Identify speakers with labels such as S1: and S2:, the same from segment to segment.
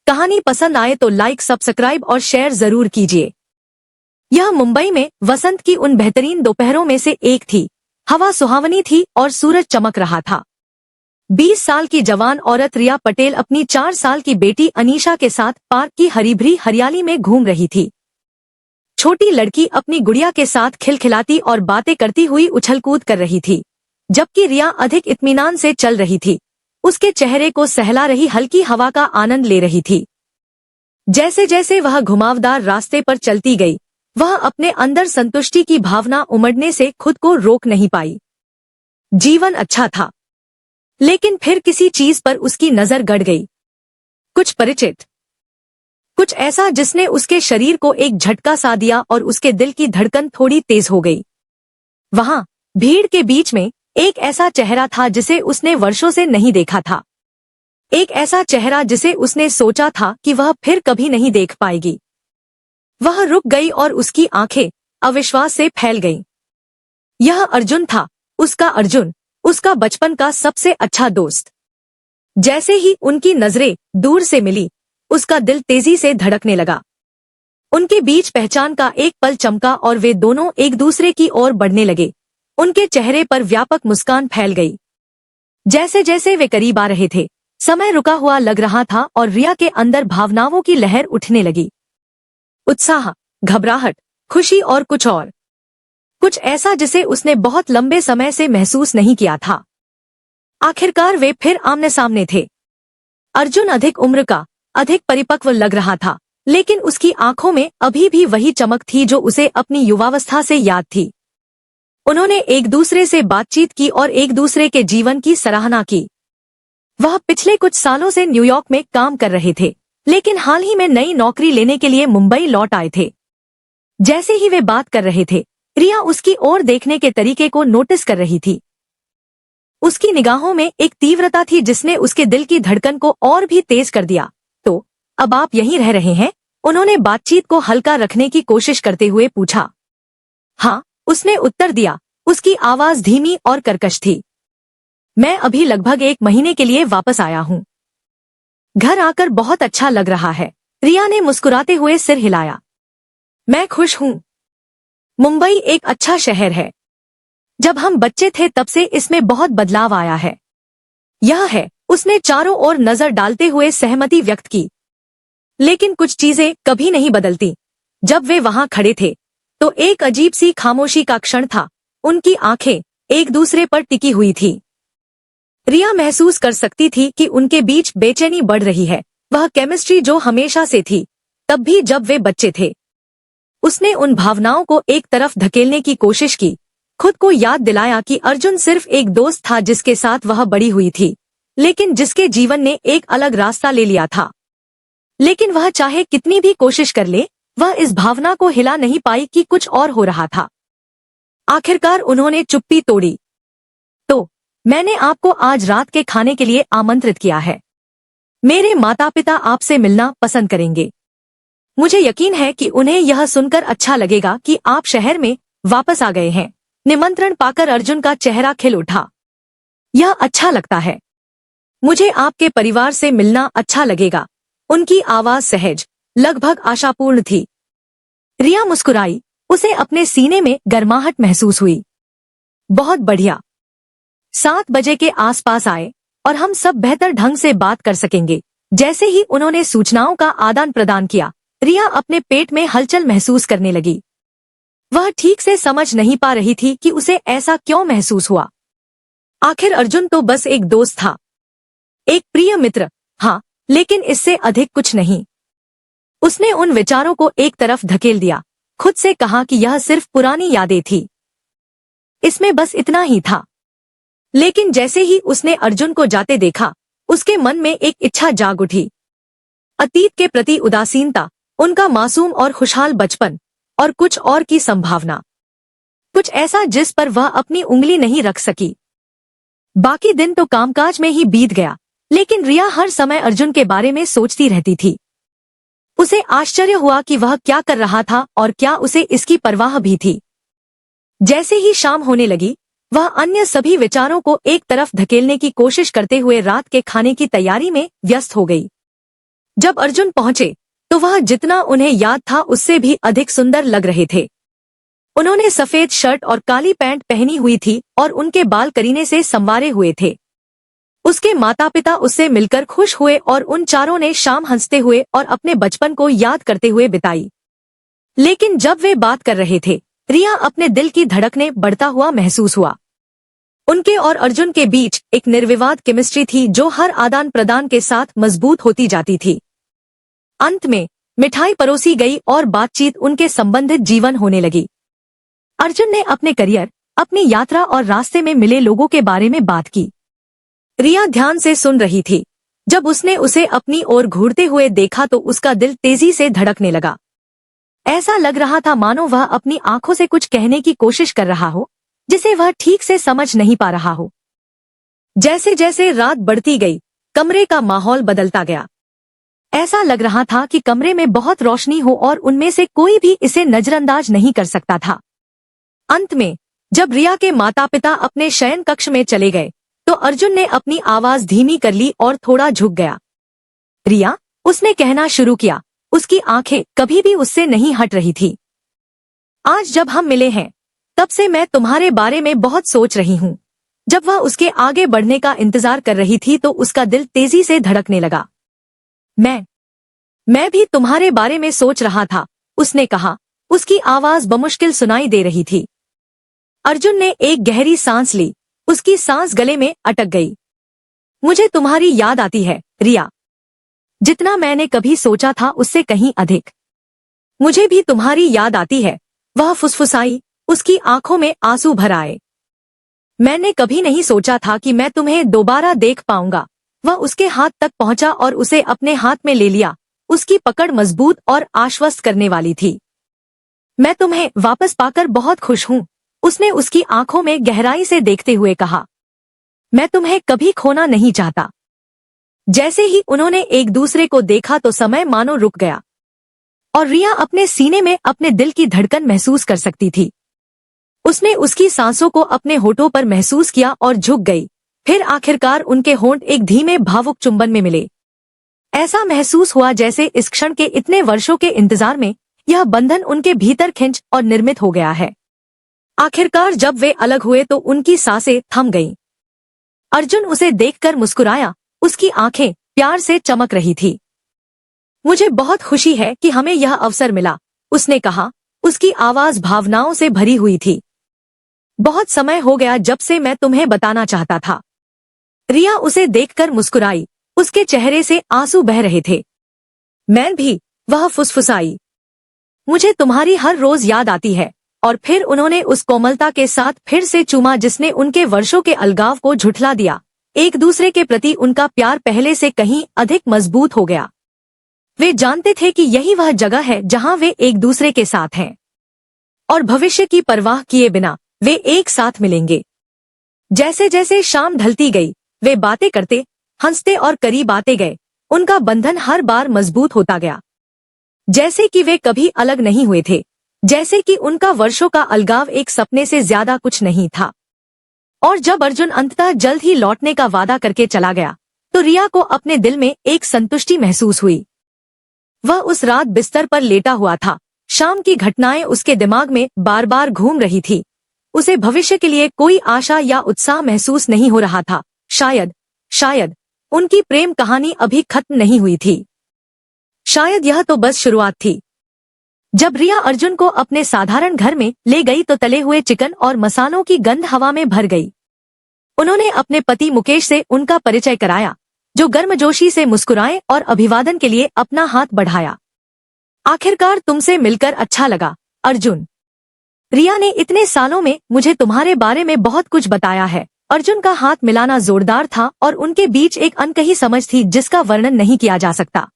S1: कहानी पसंद आए तो लाइक, सब्सक्राइब और शेयर जरूर कीजिए। यह मुंबई में वसंत की उन बेहतरीन दोपहरों में से एक थी। हवा सुहावनी थी और सूरज चमक रहा था। 20 साल की जवान औरत रिया पटेल अपनी 4 साल की बेटी अनीशा के साथ पार्क की हरी भरी हरियाली में घूम रही थी। छोटी लड़की अपनी गुड़िया के साथ खिलखिलाती और बातें करती हुई उछल-कूद कर रही थी, जबकि रिया अधिक इत्मीनान से चल रही थी। उसके चेहरे को सहला रही हल्की हवा का आनंद ले रही थी। जैसे जैसे वह घुमावदार रास्ते पर चलती गई, वह अपने अंदर संतुष्टि की भावना उमड़ने से खुद को रोक नहीं पाई। जीवन अच्छा था, लेकिन फिर किसी चीज पर उसकी नजर गड़ गई। कुछ परिचित, कुछ ऐसा जिसने उसके शरीर को एक झटका सा दिया और उसके दिल की धड़कन थोड़ी तेज हो गई। वहां भीड़ के बीच में एक ऐसा चेहरा था जिसे उसने वर्षों से नहीं देखा था। एक ऐसा चेहरा जिसे उसने सोचा था कि वह फिर कभी नहीं देख पाएगी। वह रुक गई और उसकी आंखें अविश्वास से फैल गईं। यह अर्जुन था, उसका अर्जुन, उसका बचपन का सबसे अच्छा दोस्त। जैसे ही उनकी नजरें दूर से मिली, उसका दिल तेजी से धड़कने लगा। उनके बीच पहचान का एक पल चमका और वे दोनों एक दूसरे की ओर बढ़ने लगे। उनके चेहरे पर व्यापक मुस्कान फैल गई। जैसे जैसे वे करीब आ रहे थे, समय रुका हुआ लग रहा था और रिया के अंदर भावनाओं की लहर उठने लगी। उत्साह, घबराहट, खुशी और कुछ ऐसा जिसे उसने बहुत लंबे समय से महसूस नहीं किया था। आखिरकार वे फिर आमने सामने थे। अर्जुन अधिक उम्र का, अधिक परिपक्व लग रहा था, लेकिन उसकी आंखों में अभी भी वही चमक थी जो उसे अपनी युवावस्था से याद थी। उन्होंने एक दूसरे से बातचीत की और एक दूसरे के जीवन की सराहना की। वह पिछले कुछ सालों से न्यूयॉर्क में काम कर रहे थे, लेकिन हाल ही में नई नौकरी लेने के लिए मुंबई लौट आए थे। जैसे ही वे बात कर रहे थे, रिया उसकी ओर देखने के तरीके को नोटिस कर रही थी। उसकी निगाहों में एक तीव्रता थी जिसने उसके दिल की धड़कन को और भी तेज कर दिया। तो अब आप यहीं रह रहे हैं? उन्होंने बातचीत को हल्का रखने की कोशिश करते हुए पूछा। हाँ, उसने उत्तर दिया। उसकी आवाज धीमी और कर्कश थी। मैं अभी लगभग 1 महीने के लिए वापस आया हूँ। घर आकर बहुत अच्छा लग रहा है। रिया ने मुस्कुराते हुए सिर हिलाया। मैं खुश हूँ। मुंबई एक अच्छा शहर है। जब हम बच्चे थे तब से इसमें बहुत बदलाव आया है। यह है, उसने चारों ओर नजर डालते हुए सहमति व्यक्त की। लेकिन कुछ चीजें कभी नहीं बदलती। जब वे वहां खड़े थे, तो एक अजीब सी खामोशी का क्षण था। उनकी आंखें एक दूसरे पर टिकी हुई थी। रिया महसूस कर सकती थी कि उनके बीच बेचैनी बढ़ रही है, वह केमिस्ट्री जो हमेशा से थी, तब भी जब वे बच्चे थे। उसने उन भावनाओं को एक तरफ धकेलने की कोशिश की, खुद को याद दिलाया कि अर्जुन सिर्फ एक दोस्त था जिसके साथ वह बड़ी हुई थी, लेकिन जिसके जीवन ने एक अलग रास्ता ले लिया था। लेकिन वह चाहे कितनी भी कोशिश कर ले, वह इस भावना को हिला नहीं पाई कि कुछ और हो रहा था। आखिरकार उन्होंने चुप्पी तोड़ी। तो मैंने आपको आज रात के खाने के लिए आमंत्रित किया है। मेरे माता पिता आपसे मिलना पसंद करेंगे। मुझे यकीन है कि उन्हें यह सुनकर अच्छा लगेगा कि आप शहर में वापस आ गए हैं। निमंत्रण पाकर अर्जुन का चेहरा खिल उठा। यह अच्छा लगता है। मुझे आपके परिवार से मिलना अच्छा लगेगा। उनकी आवाज सहज, लगभग आशापूर्ण थी। रिया मुस्कुराई। उसे अपने सीने में गर्माहट महसूस हुई। बहुत बढ़िया। 7 बजे के आसपास आए और हम सब बेहतर ढंग से बात कर सकेंगे। जैसे ही उन्होंने सूचनाओं का आदान प्रदान किया, रिया अपने पेट में हलचल महसूस करने लगी। वह ठीक से समझ नहीं पा रही थी कि उसे ऐसा क्यों महसूस हुआ। आखिर अर्जुन तो बस एक दोस्त था, एक प्रिय मित्र, हाँ, लेकिन इससे अधिक कुछ नहीं। उसने उन विचारों को एक तरफ धकेल दिया, खुद से कहा कि यह सिर्फ पुरानी यादें थी। इसमें बस इतना ही था। लेकिन जैसे ही उसने अर्जुन को जाते देखा, उसके मन में एक इच्छा जाग उठी। अतीत के प्रति उदासीनता, उनका मासूम और खुशहाल बचपन, और कुछ और की संभावना। कुछ ऐसा जिस पर वह अपनी उंगली नहीं रख सकी। बाकी दिन तो कामकाज में ही बीत गया, लेकिन रिया हर समय अर्जुन के बारे में सोचती रहती थी। उसे आश्चर्य हुआ कि वह क्या कर रहा था और क्या उसे इसकी परवाह भी थी। जैसे ही शाम होने लगी, वह अन्य सभी विचारों को एक तरफ धकेलने की कोशिश करते हुए रात के खाने की तैयारी में व्यस्त हो गई। जब अर्जुन पहुंचे तो वह जितना उन्हें याद था उससे भी अधिक सुंदर लग रहे थे। उन्होंने सफेद शर्ट और काली पैंट पहनी हुई थी और उनके बाल करीने से संवारे हुए थे। उसके माता पिता उससे मिलकर खुश हुए और उन चारों ने शाम हंसते हुए और अपने बचपन को याद करते हुए बिताई। लेकिन जब वे बात कर रहे थे, रिया अपने दिल की धड़कने बढ़ता हुआ महसूस हुआ। उनके और अर्जुन के बीच एक निर्विवाद केमिस्ट्री थी जो हर आदान प्रदान के साथ मजबूत होती जाती थी। अंत में मिठाई परोसी गई और बातचीत उनके संबंधित जीवन होने लगी। अर्जुन ने अपने करियर, अपनी यात्रा और रास्ते में मिले लोगों के बारे में बात की। रिया ध्यान से सुन रही थी। जब उसने उसे अपनी ओर घूरते हुए देखा तो उसका दिल तेजी से धड़कने लगा। ऐसा लग रहा था मानो वह अपनी आंखों से कुछ कहने की कोशिश कर रहा हो जिसे वह ठीक से समझ नहीं पा रहा हो। जैसे जैसे रात बढ़ती गई, कमरे का माहौल बदलता गया। ऐसा लग रहा था कि कमरे में बहुत रोशनी हो और उनमें से कोई भी इसे नजरअंदाज नहीं कर सकता था। अंत में जब रिया के माता पिता अपने शयन कक्ष में चले गए तो अर्जुन ने अपनी आवाज धीमी कर ली और थोड़ा झुक गया। रिया, उसने कहना शुरू किया। उसकी आंखें कभी भी उससे नहीं हट रही थी। आज जब हम मिले हैं तब से मैं तुम्हारे बारे में बहुत सोच रही हूँ। जब वह उसके आगे बढ़ने का इंतजार कर रही थी तो उसका दिल तेजी से धड़कने लगा। मैं भी तुम्हारे बारे में सोच रहा था, उसने कहा। उसकी आवाज बमुश्किल सुनाई दे रही थी। अर्जुन ने एक गहरी सांस ली। उसकी सांस गले में अटक गई। मुझे तुम्हारी याद आती है, रिया। जितना मैंने कभी सोचा था उससे कहीं अधिक। मुझे भी तुम्हारी याद आती है, वह फुसफुसाई। उसकी आंखों में आंसू भर आए। मैंने कभी नहीं सोचा था कि मैं तुम्हें दोबारा देख पाऊंगा। वह उसके हाथ तक पहुंचा और उसे अपने हाथ में ले लिया। उसकी पकड़ मजबूत और आश्वस्त करने वाली थी। मैं तुम्हें वापस पाकर बहुत खुश हूँ, उसने उसकी आंखों में गहराई से देखते हुए कहा। मैं तुम्हें कभी खोना नहीं चाहता। जैसे ही उन्होंने एक दूसरे को देखा तो समय मानो रुक गया और रिया अपने सीने में अपने दिल की धड़कन महसूस कर सकती थी। उसने उसकी सांसों को अपने होठों पर महसूस किया और झुक गई। फिर आखिरकार उनके होंठ एक धीमे भावुक चुंबन में मिले। ऐसा महसूस हुआ जैसे इस क्षण के इतने वर्षों के इंतजार में यह बंधन उनके भीतर खिंच और निर्मित हो गया है। आखिरकार जब वे अलग हुए तो उनकी सांसें थम गईं। अर्जुन उसे देखकर मुस्कुराया। उसकी आंखें प्यार से चमक रही थी। मुझे बहुत खुशी है कि हमें यह अवसर मिला, उसने कहा। उसकी आवाज भावनाओं से भरी हुई थी। बहुत समय हो गया जब से मैं तुम्हें बताना चाहता था। रिया उसे देखकर मुस्कुराई। उसके चेहरे से आंसू बह रहे थे। मैं भी, वह फुसफुसाई। मुझे तुम्हारी हर रोज याद आती है। और फिर उन्होंने उस कोमलता के साथ फिर से चूमा जिसने उनके वर्षों के अलगाव को झुठला दिया। एक दूसरे के प्रति उनका प्यार पहले से कहीं अधिक मजबूत हो गया। वे जानते थे कि यही वह जगह है जहां वे एक दूसरे के साथ हैं और भविष्य की परवाह किए बिना वे एक साथ मिलेंगे। जैसे जैसे शाम ढलती गई, वे बातें करते, हंसते और करीब आते गए। उनका बंधन हर बार मजबूत होता गया, जैसे कि वे कभी अलग नहीं हुए थे, जैसे कि उनका वर्षों का अलगाव एक सपने से ज्यादा कुछ नहीं था। और जब अर्जुन अंततः जल्द ही लौटने का वादा करके चला गया तो रिया को अपने दिल में एक संतुष्टि महसूस हुई। वह उस रात बिस्तर पर लेटा हुआ था। शाम की घटनाएं उसके दिमाग में बार बार घूम रही थी। उसे भविष्य के लिए कोई आशा या उत्साह महसूस नहीं हो रहा था। शायद उनकी प्रेम कहानी अभी खत्म नहीं हुई थी। शायद यह तो बस शुरुआत थी। जब रिया अर्जुन को अपने साधारण घर में ले गई तो तले हुए चिकन और मसालों की गंध हवा में भर गई। उन्होंने अपने पति मुकेश से उनका परिचय कराया, जो गर्मजोशी से मुस्कुराए और अभिवादन के लिए अपना हाथ बढ़ाया। आखिरकार तुमसे मिलकर अच्छा लगा, अर्जुन। रिया ने इतने सालों में मुझे तुम्हारे बारे में बहुत कुछ बताया है। अर्जुन का हाथ मिलाना जोरदार था और उनके बीच एक अनकही समझ थी जिसका वर्णन नहीं किया जा सकता।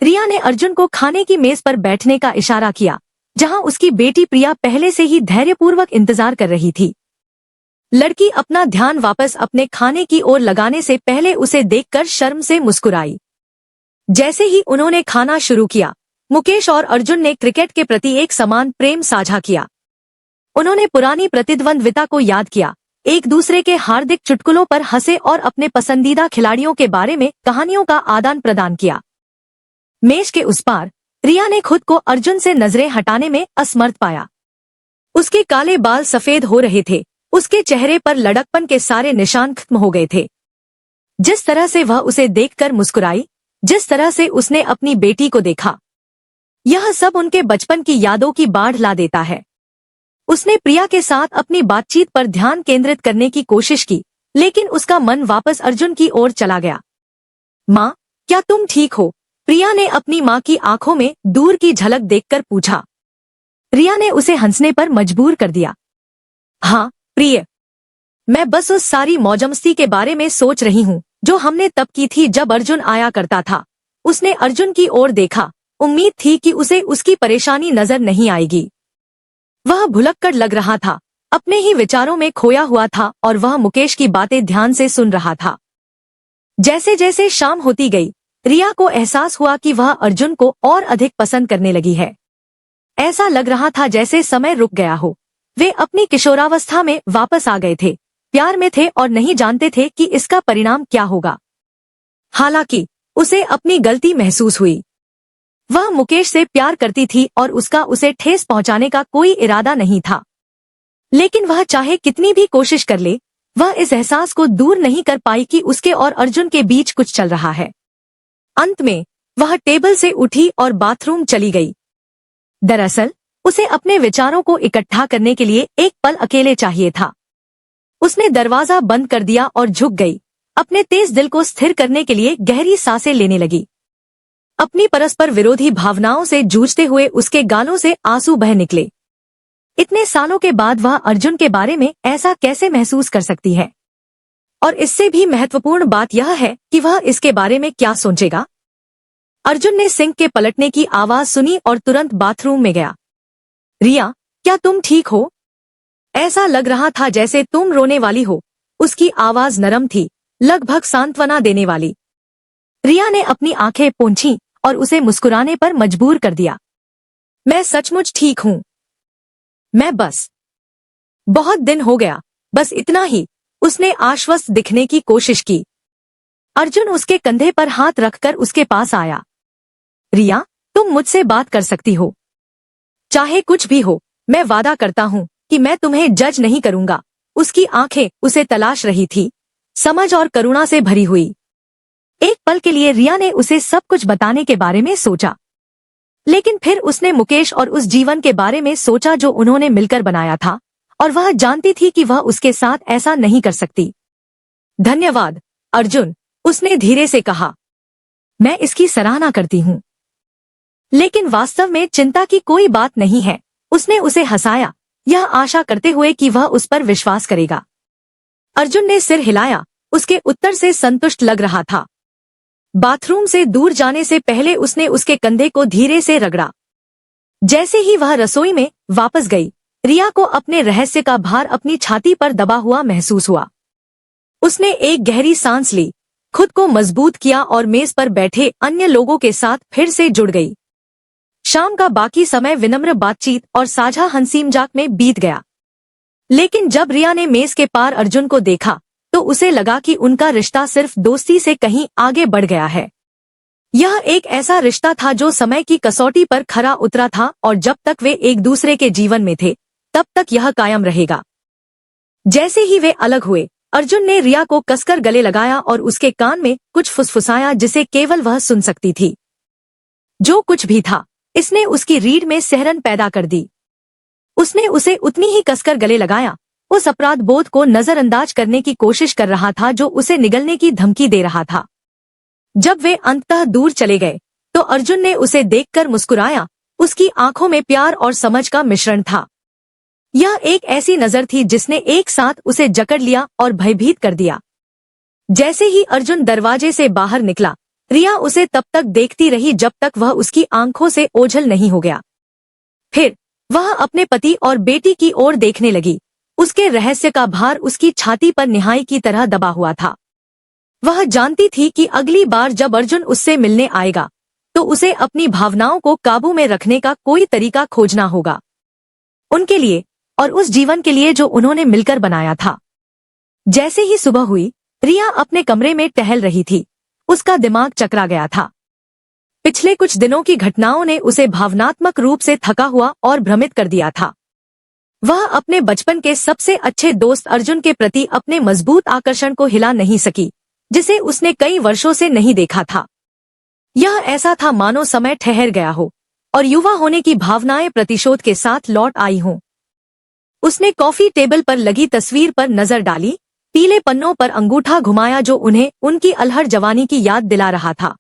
S1: रिया ने अर्जुन को खाने की मेज पर बैठने का इशारा किया, जहां उसकी बेटी प्रिया पहले से ही धैर्यपूर्वक इंतजार कर रही थी। लड़की अपना ध्यान वापस अपने खाने की ओर लगाने से पहले उसे देखकर शर्म से मुस्कुराई। जैसे ही उन्होंने खाना शुरू किया, मुकेश और अर्जुन ने क्रिकेट के प्रति एक समान प्रेम साझा किया। उन्होंने पुरानी प्रतिद्वंद्विता को याद किया, एक दूसरे के हार्दिक चुटकुलों पर हंसे और अपने पसंदीदा खिलाड़ियों के बारे में कहानियों का आदान प्रदान किया। मेज के उस पार रिया ने खुद को अर्जुन से नजरें हटाने में असमर्थ पाया। उसके काले बाल सफेद हो रहे थे, उसके चेहरे पर लड़कपन के सारे निशान खत्म हो गए थे। जिस तरह से वह उसे देखकर मुस्कुराई, जिस तरह से उसने अपनी बेटी को देखा, यह सब उनके बचपन की यादों की बाढ़ ला देता है। उसने प्रिया के साथ अपनी बातचीत पर ध्यान केंद्रित करने की कोशिश की, लेकिन उसका मन वापस अर्जुन की ओर चला गया। माँ, क्या तुम ठीक हो? प्रिया ने अपनी माँ की आंखों में दूर की झलक देखकर पूछा। रिया ने उसे हंसने पर मजबूर कर दिया। हाँ प्रिय, मैं बस उस सारी मौजमस्ती के बारे में सोच रही हूँ जो हमने तब की थी जब अर्जुन आया करता था। उसने अर्जुन की ओर देखा, उम्मीद थी कि उसे उसकी परेशानी नजर नहीं आएगी। वह भुलक्कड़ लग रहा था, अपने ही विचारों में खोया हुआ था और वह मुकेश की बातें ध्यान से सुन रहा था। जैसे जैसे शाम होती गई, रिया को एहसास हुआ कि वह अर्जुन को और अधिक पसंद करने लगी है। ऐसा लग रहा था जैसे समय रुक गया हो। वे अपनी किशोरावस्था में वापस आ गए थे, प्यार में थे और नहीं जानते थे कि इसका परिणाम क्या होगा। हालांकि उसे अपनी गलती महसूस हुई। वह मुकेश से प्यार करती थी और उसका उसे ठेस पहुंचाने का कोई इरादा नहीं था। लेकिन वह चाहे कितनी भी कोशिश कर ले, वह इस एहसास को दूर नहीं कर पाई कि उसके और अर्जुन के बीच कुछ चल रहा है। अंत में वह टेबल से उठी और बाथरूम चली गई। दरअसल उसे अपने विचारों को इकट्ठा करने के लिए एक पल अकेले चाहिए था। उसने दरवाजा बंद कर दिया और झुक गई, अपने तेज दिल को स्थिर करने के लिए गहरी सांसें लेने लगी। अपनी परस्पर विरोधी भावनाओं से जूझते हुए उसके गालों से आंसू बह निकले। इतने सालों के बाद वह अर्जुन के बारे में ऐसा कैसे महसूस कर सकती है? और इससे भी महत्वपूर्ण बात यह है कि वह इसके बारे में क्या सोचेगा। अर्जुन ने सिंक के पलटने की आवाज सुनी और तुरंत बाथरूम में गया। रिया, क्या तुम ठीक हो? ऐसा लग रहा था जैसे तुम रोने वाली हो। उसकी आवाज नरम थी, लगभग सांत्वना देने वाली। रिया ने अपनी आंखें पोंछी और उसे मुस्कुराने पर मजबूर कर दिया। मैं सचमुच ठीक हूँ। मैं बस बहुत दिन हो गया, बस इतना ही। उसने आश्वस्त दिखने की कोशिश की। अर्जुन उसके कंधे पर हाथ रखकर उसके पास आया। रिया, तुम मुझसे बात कर सकती हो। चाहे कुछ भी हो, मैं वादा करता हूँ कि मैं तुम्हें जज नहीं करूंगा। उसकी आंखें उसे तलाश रही थी, समझ और करुणा से भरी हुई। एक पल के लिए रिया ने उसे सब कुछ बताने के बारे में सोचा, लेकिन फिर उसने मुकेश और उस जीवन के बारे में सोचा जो उन्होंने मिलकर बनाया था, और वह जानती थी कि वह उसके साथ ऐसा नहीं कर सकती। धन्यवाद अर्जुन, उसने धीरे से कहा। मैं इसकी सराहना करती हूँ, लेकिन वास्तव में चिंता की कोई बात नहीं है। उसने उसे हंसाया, यह आशा करते हुए कि वह उस पर विश्वास करेगा। अर्जुन ने सिर हिलाया, उसके उत्तर से संतुष्ट लग रहा था। बाथरूम से दूर जाने से पहले उसने उसके कंधे को धीरे से रगड़ा। जैसे ही वह रसोई में वापस गई, रिया को अपने रहस्य का भार अपनी छाती पर दबा हुआ महसूस हुआ। उसने एक गहरी सांस ली, खुद को मजबूत किया और मेज पर बैठे अन्य लोगों के साथ फिर से जुड़ गई। शाम का बाकी समय विनम्र बातचीत और साझा हंसी मजाक में बीत गया। लेकिन जब रिया ने मेज के पार अर्जुन को देखा तो उसे लगा कि उनका रिश्ता सिर्फ दोस्ती से कहीं आगे बढ़ गया है। यह एक ऐसा रिश्ता था जो समय की कसौटी पर खरा उतरा था और जब तक वे एक दूसरे के जीवन में थे तब तक यह कायम रहेगा। जैसे ही वे अलग हुए, अर्जुन ने रिया को कसकर गले लगाया और उसके कान में कुछ फुसफुसाया जिसे केवल वह सुन सकती थी। जो कुछ भी था, इसने उसकी रीढ़ में सिहरन पैदा कर दी। उसने उसे उतनी ही कसकर गले लगाया, उस अपराध बोध को नजरअंदाज करने की कोशिश कर रहा था जो उसे निगलने की धमकी दे रहा था। जब वे अंततः दूर चले गए तो अर्जुन ने उसे देखकर मुस्कुराया। उसकी आंखों में प्यार और समझ का मिश्रण था। यह एक ऐसी नजर थी जिसने एक साथ उसे जकड़ लिया और भयभीत कर दिया। जैसे ही अर्जुन दरवाजे से बाहर निकला, रिया उसे तब तक देखती रही जब तक वह उसकी आंखों से ओझल नहीं हो गया। फिर वह अपने पति और बेटी की ओर देखने लगी। उसके रहस्य का भार उसकी छाती पर निहाई की तरह दबा हुआ था। वह जानती थी कि अगली बार जब अर्जुन उससे मिलने आएगा तो उसे अपनी भावनाओं को काबू में रखने का कोई तरीका खोजना होगा, उनके लिए और उस जीवन के लिए जो उन्होंने मिलकर बनाया था। जैसे ही सुबह हुई, रिया अपने कमरे में टहल रही थी। उसका दिमाग चकरा गया था। पिछले कुछ दिनों की घटनाओं ने उसे भावनात्मक रूप से थका हुआ और भ्रमित कर दिया था। वह अपने बचपन के सबसे अच्छे दोस्त अर्जुन के प्रति अपने मजबूत आकर्षण को हिला नहीं सकी, जिसे उसने कई वर्षों से नहीं देखा था। यह ऐसा था मानो समय ठहर गया हो और युवा होने की भावनाएं प्रतिशोध के साथ लौट आई हों। उसने कॉफी टेबल पर लगी तस्वीर पर नजर डाली, पीले पन्नों पर अंगूठा घुमाया जो उन्हें उनकी अलहड़ जवानी की याद दिला रहा था।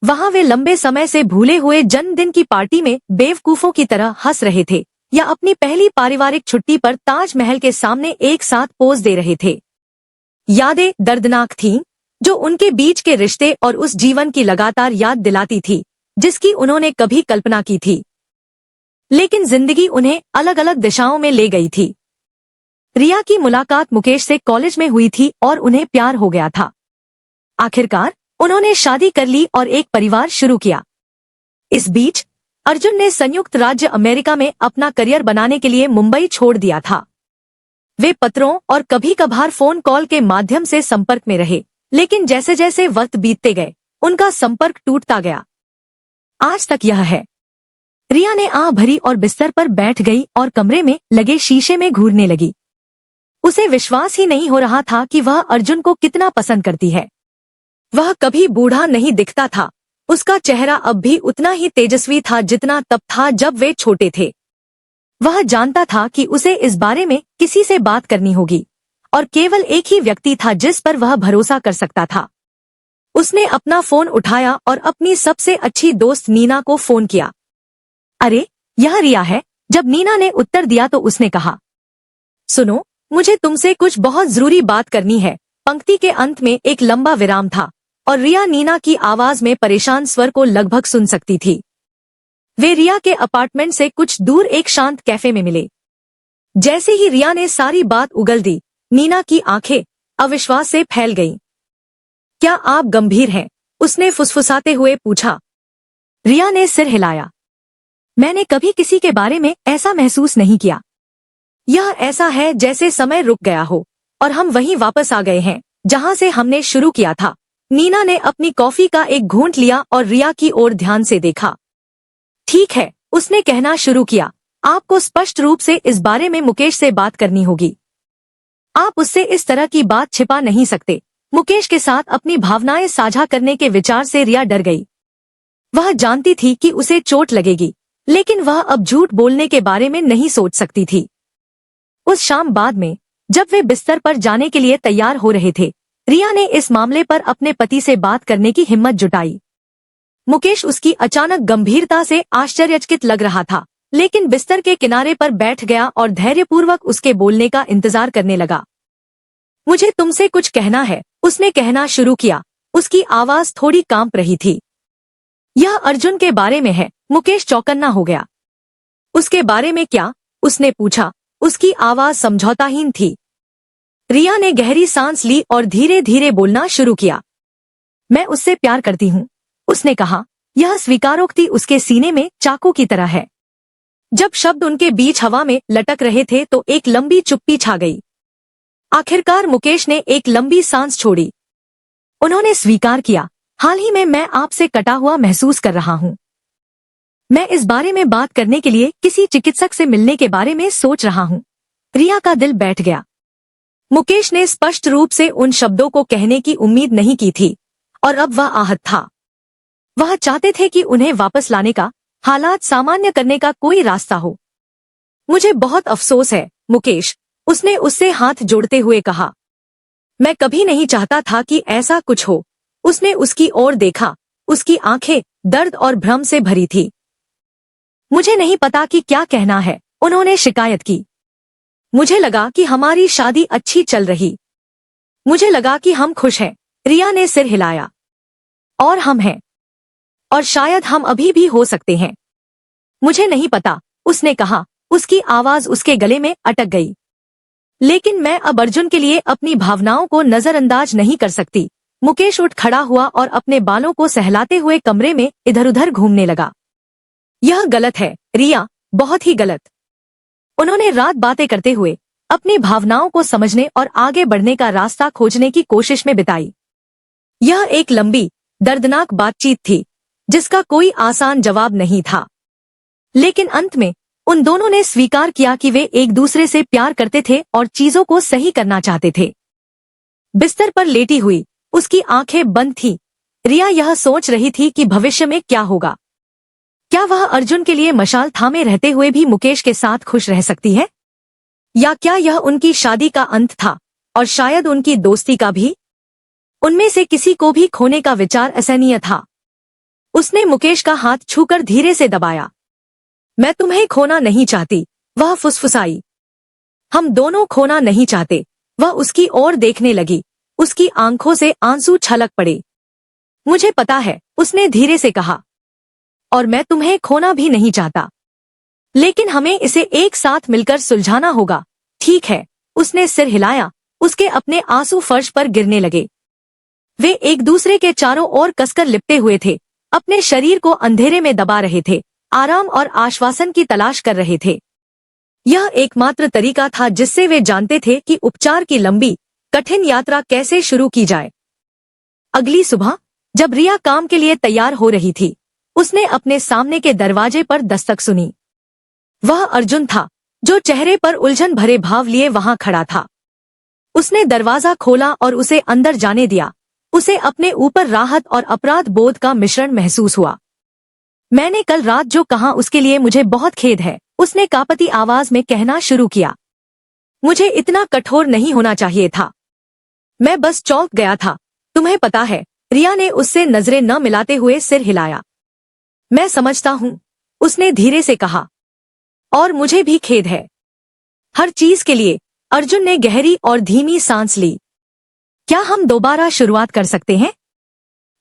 S1: वहां वे लंबे समय से भूले हुए जन्मदिन की पार्टी में बेवकूफों की तरह हंस रहे थे या अपनी पहली पारिवारिक छुट्टी पर ताजमहल के सामने एक साथ पोज दे रहे थे। यादें दर्दनाक थीं, जो उनके बीच के रिश्ते और उस जीवन की लगातार याद दिलाती थी जिसकी उन्होंने कभी कल्पना की थी। लेकिन जिंदगी उन्हें अलग अलग दिशाओं में ले गई थी। रिया की मुलाकात मुकेश से कॉलेज में हुई थी और उन्हें प्यार हो गया था। आखिरकार उन्होंने शादी कर ली और एक परिवार शुरू किया। इस बीच अर्जुन ने संयुक्त राज्य अमेरिका में अपना करियर बनाने के लिए मुंबई छोड़ दिया था। वे पत्रों और कभी कभार फोन कॉल के माध्यम से संपर्क में रहे, लेकिन जैसे जैसे वक्त बीतते गए उनका संपर्क टूटता गया। आज तक यह है। रिया ने आह भरी और बिस्तर पर बैठ गई और कमरे में लगे शीशे में घूरने लगी। उसे विश्वास ही नहीं हो रहा था कि वह अर्जुन को कितना पसंद करती है। वह कभी बूढ़ा नहीं दिखता था। उसका चेहरा अब भी उतना ही तेजस्वी था जितना तब था जब वे छोटे थे। वह जानता था कि उसे इस बारे में किसी से बात करनी होगी और केवल एक ही व्यक्ति था जिस पर वह भरोसा कर सकता था। उसने अपना फोन उठाया और अपनी सबसे अच्छी दोस्त नीना को फोन किया। अरे, यह रिया है। जब नीना ने उत्तर दिया तो उसने कहा, सुनो, मुझे तुमसे कुछ बहुत जरूरी बात करनी है। पंक्ति के अंत में एक लंबा विराम था और रिया नीना की आवाज में परेशान स्वर को लगभग सुन सकती थी। वे रिया के अपार्टमेंट से कुछ दूर एक शांत कैफे में मिले। जैसे ही रिया ने सारी बात उगल दी, नीना की आंखें अविश्वास से फैल गईं। क्या आप गंभीर हैं? उसने फुसफुसाते हुए पूछा। रिया ने सिर हिलाया। मैंने कभी किसी के बारे में ऐसा महसूस नहीं किया। यह ऐसा है जैसे समय रुक गया हो और हम वहीं वापस आ गए हैं जहां से हमने शुरू किया था। नीना ने अपनी कॉफी का एक घूंट लिया और रिया की ओर ध्यान से देखा। ठीक है, उसने कहना शुरू किया, आपको स्पष्ट रूप से इस बारे में मुकेश से बात करनी होगी। आप उससे इस तरह की बात छिपा नहीं सकते। मुकेश के साथ अपनी भावनाएं साझा करने के विचार से रिया डर गई। वह जानती थी कि उसे चोट लगेगी, लेकिन वह अब झूठ बोलने के बारे में नहीं सोच सकती थी। उस शाम बाद में जब वे बिस्तर पर जाने के लिए तैयार हो रहे थे, रिया ने इस मामले पर अपने पति से बात करने की हिम्मत जुटाई। मुकेश उसकी अचानक गंभीरता से आश्चर्यचकित लग रहा था, लेकिन बिस्तर के किनारे पर बैठ गया और धैर्यपूर्वक उसके बोलने का इंतजार करने लगा। मुझे तुमसे कुछ कहना है, उसने कहना शुरू किया। उसकी आवाज थोड़ी कांप रही थी। यह अर्जुन के बारे में है। मुकेश चौकन्ना हो गया। उसके बारे में क्या? उसने पूछा। उसकी आवाज समझौताहीन थी। रिया ने गहरी सांस ली और धीरे धीरे बोलना शुरू किया। मैं उससे प्यार करती हूँ, उसने कहा। यह स्वीकारोक्ति उसके सीने में चाकू की तरह है। जब शब्द उनके बीच हवा में लटक रहे थे तो एक लंबी चुप्पी छा गई। आखिरकार मुकेश ने एक लंबी सांस छोड़ी। उन्होंने स्वीकार किया, हाल ही में मैं आपसे कटा हुआ महसूस कर रहा हूँ। मैं इस बारे में बात करने के लिए किसी चिकित्सक से मिलने के बारे में सोच रहा हूँ। रिया का दिल बैठ गया। मुकेश ने स्पष्ट रूप से उन शब्दों को कहने की उम्मीद नहीं की थी और अब वह आहत था। वह चाहते थे कि उन्हें वापस लाने का, हालात सामान्य करने का कोई रास्ता हो। मुझे बहुत अफसोस है मुकेश, उसने उससे हाथ जोड़ते हुए कहा। मैं कभी नहीं चाहता था कि ऐसा कुछ हो। उसने उसकी ओर देखा। उसकी आंखें दर्द और भ्रम से भरी थी। मुझे नहीं पता कि क्या कहना है, उन्होंने शिकायत की। मुझे लगा कि हमारी शादी अच्छी चल रही। मुझे लगा कि हम खुश हैं। रिया ने सिर हिलाया। और हम हैं। और शायद हम अभी भी हो सकते हैं। मुझे नहीं पता, उसने कहा। उसकी आवाज उसके गले में अटक गई। लेकिन मैं अब अर्जुन के लिए अपनी भावनाओं को नजरअंदाज नहीं कर सकती। मुकेश उठ खड़ा हुआ और अपने बालों को सहलाते हुए कमरे में इधर उधर घूमने लगा। यह गलत है रिया, बहुत ही गलत। उन्होंने रात बातें करते हुए अपनी भावनाओं को समझने और आगे बढ़ने का रास्ता खोजने की कोशिश में बिताई। यह एक लंबी, दर्दनाक बातचीत थी, जिसका कोई आसान जवाब नहीं था। लेकिन अंत में उन दोनों ने स्वीकार किया कि वे एक दूसरे से प्यार करते थे और चीजों को सही करना चाहते थे। बिस्तर पर लेटी हुई उसकी आंखें बंद थीं। रिया यह सोच रही थी कि भविष्य में क्या होगा। क्या वह अर्जुन के लिए मशाल थामे रहते हुए भी मुकेश के साथ खुश रह सकती है, या क्या यह उनकी शादी का अंत था और शायद उनकी दोस्ती का भी। उनमें से किसी को भी खोने का विचार असहनीय था। उसने मुकेश का हाथ छूकर धीरे से दबाया। मैं तुम्हें खोना नहीं चाहती, वह फुसफुसाई। हम दोनों खोना नहीं चाहते। वह उसकी ओर देखने लगी। उसकी आंखों से आंसू छलक पड़े। मुझे पता है, उसने धीरे से कहा, और मैं तुम्हें खोना भी नहीं चाहता, लेकिन हमें इसे एक साथ मिलकर सुलझाना होगा, ठीक है। उसने सिर हिलाया। उसके अपने आंसू फर्श पर गिरने लगे। वे एक दूसरे के चारों ओर कसकर लिपटे हुए थे, अपने शरीर को अंधेरे में दबा रहे थे, आराम और आश्वासन की तलाश कर रहे थे। यह एकमात्र तरीका था जिससे वे जानते थे कि उपचार की लंबी कठिन यात्रा कैसे शुरू की जाए। अगली सुबह जब रिया काम के लिए तैयार हो रही थी, उसने अपने सामने के दरवाजे पर दस्तक सुनी। वह अर्जुन था, जो चेहरे पर उलझन भरे भाव लिए वहां खड़ा था। उसने दरवाजा खोला और उसे अंदर जाने दिया। उसे अपने ऊपर राहत और अपराध बोध का मिश्रण महसूस हुआ। मैंने कल रात जो कहा उसके लिए मुझे बहुत खेद है, उसने कांपती आवाज में कहना शुरू किया। मुझे इतना कठोर नहीं होना चाहिए था। मैं बस चौंक गया था। तुम्हें पता है, रिया ने उससे नजरें न मिलाते हुए सिर हिलाया। मैं समझता हूं, उसने धीरे से कहा, और मुझे भी खेद है हर चीज के लिए। अर्जुन ने गहरी और धीमी सांस ली। क्या हम दोबारा शुरुआत कर सकते हैं?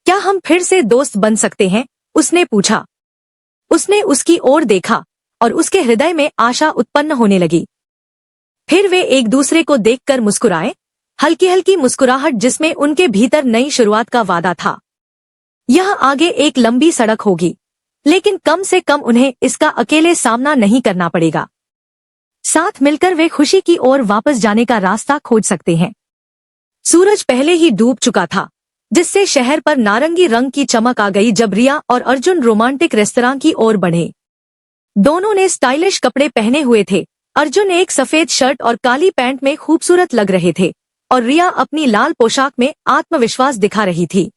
S1: क्या हम फिर से दोस्त बन सकते हैं? उसने पूछा। उसने उसकी ओर देखा और उसके हृदय में आशा उत्पन्न होने लगी। फिर वे एक दूसरे को देखकर मुस्कुराए, हल्की हल्की मुस्कुराहट जिसमें उनके भीतर नई शुरुआत का वादा था। यह आगे एक लंबी सड़क होगी, लेकिन कम से कम उन्हें इसका अकेले सामना नहीं करना पड़ेगा। साथ मिलकर वे खुशी की ओर वापस जाने का रास्ता खोज सकते हैं। सूरज पहले ही डूब चुका था, जिससे शहर पर नारंगी रंग की चमक आ गई जब रिया और अर्जुन रोमांटिक रेस्तरां की ओर बढ़े। दोनों ने स्टाइलिश कपड़े पहने हुए थे। अर्जुन एक सफेद शर्ट और काली पैंट में खूबसूरत लग रहे थे और रिया अपनी लाल पोशाक में आत्मविश्वास दिखा रही थी।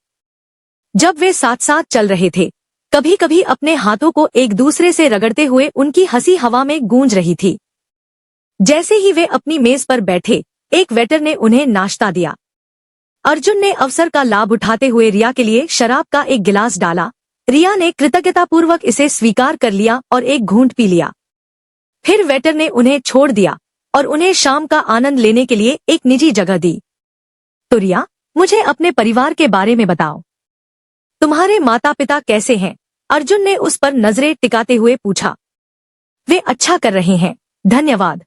S1: जब वे साथ साथ चल रहे थे, कभी कभी अपने हाथों को एक दूसरे से रगड़ते हुए उनकी हंसी हवा में गूंज रही थी। जैसे ही वे अपनी मेज पर बैठे, एक वेटर ने उन्हें नाश्ता दिया। अर्जुन ने अवसर का लाभ उठाते हुए रिया के लिए शराब का एक गिलास डाला। रिया ने कृतज्ञतापूर्वक इसे स्वीकार कर लिया और एक घूंट पी लिया। फिर वेटर ने उन्हें छोड़ दिया और उन्हें शाम का आनंद लेने के लिए एक निजी जगह दी। तो रिया, मुझे अपने परिवार के बारे में बताओ। तुम्हारे माता पिता कैसे हैं? अर्जुन ने उस पर नजरें टिकाते हुए पूछा। वे अच्छा कर रहे हैं, धन्यवाद।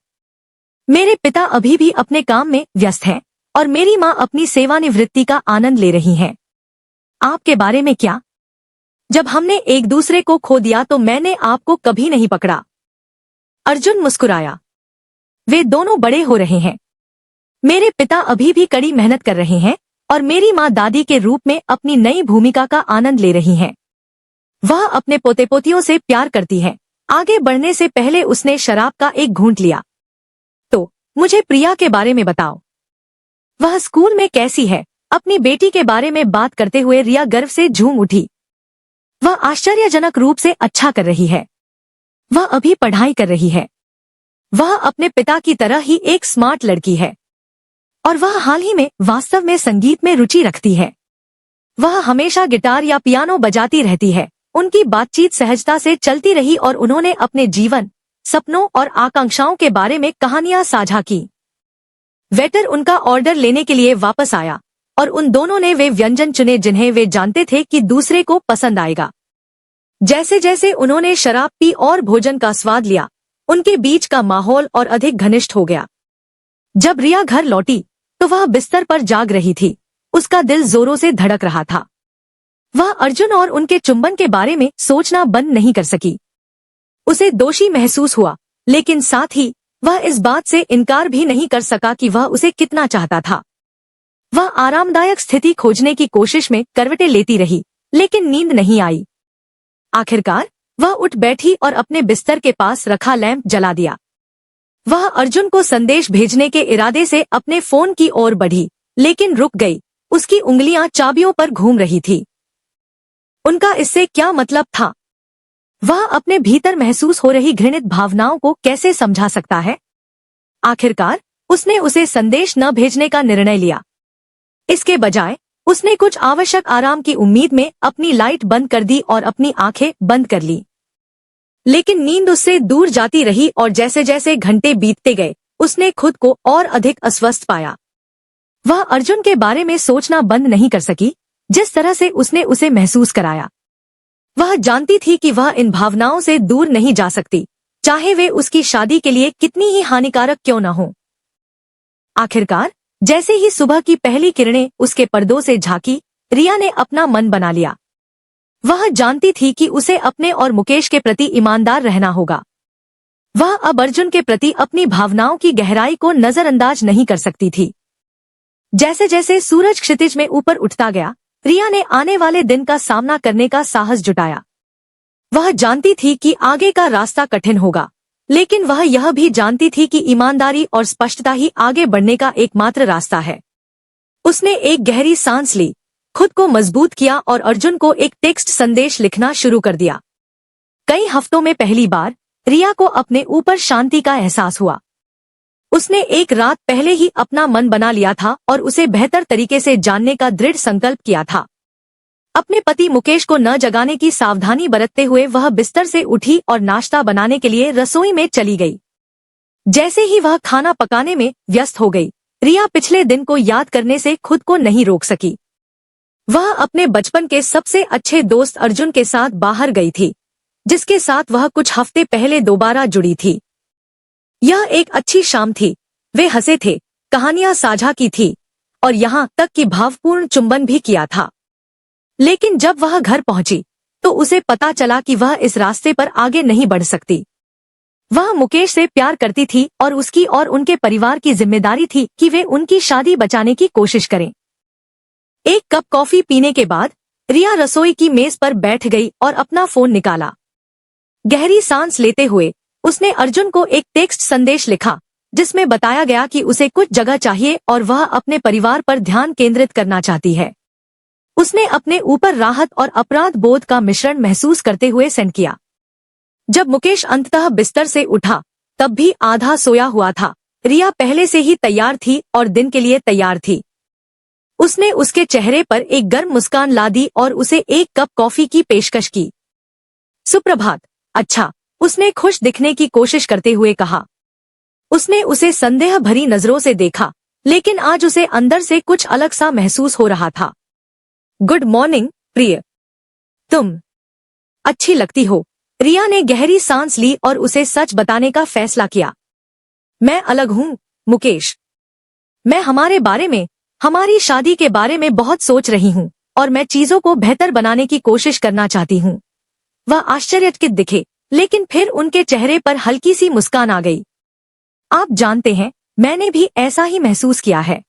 S1: मेरे पिता अभी भी अपने काम में व्यस्त हैं और मेरी माँ अपनी सेवानिवृत्ति का आनंद ले रही हैं। आपके बारे में क्या? जब हमने एक दूसरे को खो दिया तो मैंने आपको कभी नहीं पकड़ा। अर्जुन मुस्कुराया। वे दोनों बड़े हो रहे हैं। मेरे पिता अभी भी कड़ी मेहनत कर रहे हैं और मेरी माँ दादी के रूप में अपनी नई भूमिका का आनंद ले रही हैं। वह अपने पोते पोतियों से प्यार करती है। आगे बढ़ने से पहले उसने शराब का एक घूंट लिया। तो मुझे प्रिया के बारे में बताओ। वह स्कूल में कैसी है? अपनी बेटी के बारे में बात करते हुए रिया गर्व से झूम उठी। वह आश्चर्यजनक रूप से अच्छा कर रही है। वह अभी पढ़ाई कर रही है। वह अपने पिता की तरह ही एक स्मार्ट लड़की है और वह हाल ही में वास्तव में संगीत में रुचि रखती है। वह हमेशा गिटार या पियानो बजाती रहती है। उनकी बातचीत सहजता से चलती रही और उन्होंने अपने जीवन, सपनों और आकांक्षाओं के बारे में कहानियां साझा की। वेटर उनका ऑर्डर लेने के लिए वापस आया और उन दोनों ने वे व्यंजन चुने जिन्हें वे जानते थे कि दूसरे को पसंद आएगा। जैसे जैसे उन्होंने शराब पी और भोजन का स्वाद लिया, उनके बीच का माहौल और अधिक घनिष्ठ हो गया। जब रिया घर लौटी तो वह बिस्तर पर जाग रही थी। उसका दिल जोरों से धड़क रहा था। वह अर्जुन और उनके चुंबन के बारे में सोचना बंद नहीं कर सकी। उसे दोषी महसूस हुआ, लेकिन साथ ही वह इस बात से इनकार भी नहीं कर सका कि वह उसे कितना चाहता था। वह आरामदायक स्थिति खोजने की कोशिश में करवटें लेती रही, लेकिन नींद नहीं आई। आखिरकार वह उठ बैठी और अपने बिस्तर के पास रखा लैंप जला दिया। वह अर्जुन को संदेश भेजने के इरादे से अपने फोन की ओर बढ़ी, लेकिन रुक गई। उसकी उंगलियां चाबियों पर घूम रही थी। उनका इससे क्या मतलब था? वह अपने भीतर महसूस हो रही घृणित भावनाओं को कैसे समझा सकता है? आखिरकार उसने उसे संदेश न भेजने का निर्णय लिया। इसके बजाय उसने कुछ आवश्यक आराम की उम्मीद में अपनी लाइट बंद कर दी और अपनी आंखें बंद कर ली। लेकिन नींद उससे दूर जाती रही और जैसे जैसे घंटे बीतते गए उसने खुद को और अधिक अस्वस्थ पाया। वह अर्जुन के बारे में सोचना बंद नहीं कर सकी, जिस तरह से उसने उसे महसूस कराया। वह जानती थी कि वह इन भावनाओं से दूर नहीं जा सकती, चाहे वे उसकी शादी के लिए कितनी ही हानिकारक क्यों न हो। आखिरकार जैसे ही सुबह की पहली किरणें उसके पर्दों से झांकी, रिया ने अपना मन बना लिया। वह जानती थी कि उसे अपने और मुकेश के प्रति ईमानदार रहना होगा। वह अब अर्जुन के प्रति अपनी भावनाओं की गहराई को नजरअंदाज नहीं कर सकती थी। जैसे जैसे सूरज क्षितिज में ऊपर उठता गया, रिया ने आने वाले दिन का सामना करने का साहस जुटाया। वह जानती थी कि आगे का रास्ता कठिन होगा, लेकिन वह यह भी जानती थी कि ईमानदारी और स्पष्टता ही आगे बढ़ने का एकमात्र रास्ता है। उसने एक गहरी सांस ली, खुद को मजबूत किया और अर्जुन को एक टेक्स्ट संदेश लिखना शुरू कर दिया। कई हफ्तों में पहली बार रिया को अपने ऊपर शांति का एहसास हुआ। उसने एक रात पहले ही अपना मन बना लिया था और उसे बेहतर तरीके से जानने का दृढ़ संकल्प किया था। अपने पति मुकेश को न जगाने की सावधानी बरतते हुए वह बिस्तर से उठी और नाश्ता बनाने के लिए रसोई में चली गई। जैसे ही वह खाना पकाने में व्यस्त हो गई, रिया पिछले दिन को याद करने से खुद को नहीं रोक सकी। वह अपने बचपन के सबसे अच्छे दोस्त अर्जुन के साथ बाहर गई थी, जिसके साथ वह कुछ हफ्ते पहले दोबारा जुड़ी थी। यह एक अच्छी शाम थी। वे हंसे थे, कहानियां साझा की थी और यहाँ तक कि भावपूर्ण चुंबन भी किया था। लेकिन जब वह घर पहुंची तो उसे पता चला कि वह इस रास्ते पर आगे नहीं बढ़ सकती। वह मुकेश से प्यार करती थी और उसकी और उनके परिवार की जिम्मेदारी थी कि वे उनकी शादी बचाने की कोशिश करें। एक कप कॉफी पीने के बाद रिया रसोई की मेज पर बैठ गई और अपना फोन निकाला। गहरी सांस लेते हुए उसने अर्जुन को एक टेक्स्ट संदेश लिखा, जिसमें बताया गया कि उसे कुछ जगह चाहिए और वह अपने परिवार पर ध्यान केंद्रित करना चाहती है। उसने अपने ऊपर राहत और अपराध बोध का मिश्रण महसूस करते हुए सेंड किया। जब मुकेश अंततः बिस्तर से उठा, तब भी आधा सोया हुआ था। रिया पहले से ही तैयार थी और दिन के लिए तैयार थी। उसने उसके चेहरे पर एक गर्म मुस्कान ला दी और उसे एक कप कॉफी की पेशकश की। सुप्रभात। अच्छा, उसने खुश दिखने की कोशिश करते हुए कहा। उसने उसे संदेह भरी नजरों से देखा, लेकिन आज उसे अंदर से कुछ अलग सा महसूस हो रहा था। गुड मॉर्निंग प्रिय, तुम अच्छी लगती हो। रिया ने गहरी सांस ली और उसे सच बताने का फैसला किया। मैं अलग हूँ मुकेश। मैं हमारे बारे में, हमारी शादी के बारे में बहुत सोच रही हूँ और मैं चीजों को बेहतर बनाने की कोशिश करना चाहती हूँ। वह आश्चर्यचकित दिखे, लेकिन फिर उनके चेहरे पर हल्की सी मुस्कान आ गई। आप जानते हैं, मैंने भी ऐसा ही महसूस किया है।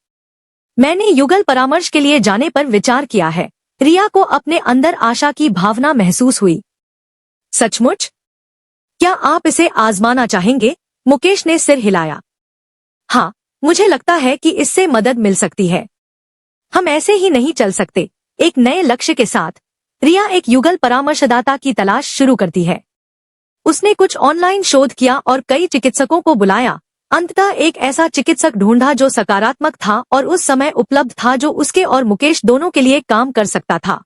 S1: मैंने युगल परामर्श के लिए जाने पर विचार किया है। रिया को अपने अंदर आशा की भावना महसूस हुई। सचमुच? क्या आप इसे आजमाना चाहेंगे? मुकेश ने सिर हिलाया। हाँ, मुझे लगता है कि इससे मदद मिल सकती है। हम ऐसे ही नहीं चल सकते। एक नए लक्ष्य के साथ रिया एक युगल परामर्शदाता की तलाश शुरू करती है। उसने कुछ ऑनलाइन शोध किया और कई चिकित्सकों को बुलाया। अंततः एक ऐसा चिकित्सक ढूंढा जो सकारात्मक था और उस समय उपलब्ध था, जो उसके और मुकेश दोनों के लिए काम कर सकता था।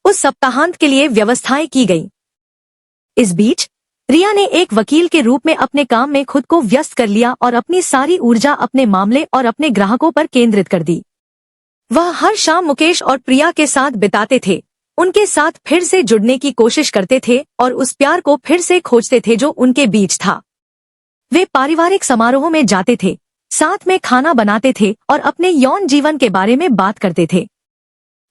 S1: उस सप्ताहांत के लिए व्यवस्थाएं की गई। इस बीच रिया ने एक वकील के रूप में अपने काम में खुद को व्यस्त कर लिया और अपनी सारी ऊर्जा अपने मामले और अपने ग्राहकों पर केंद्रित कर दी। वह हर शाम मुकेश और प्रिया के साथ बिताते थे, उनके साथ फिर से जुड़ने की कोशिश करते थे और उस प्यार को फिर से खोजते थे जो उनके बीच था। वे पारिवारिक समारोहों में जाते थे, साथ में खाना बनाते थे और अपने यौन जीवन के बारे में बात करते थे।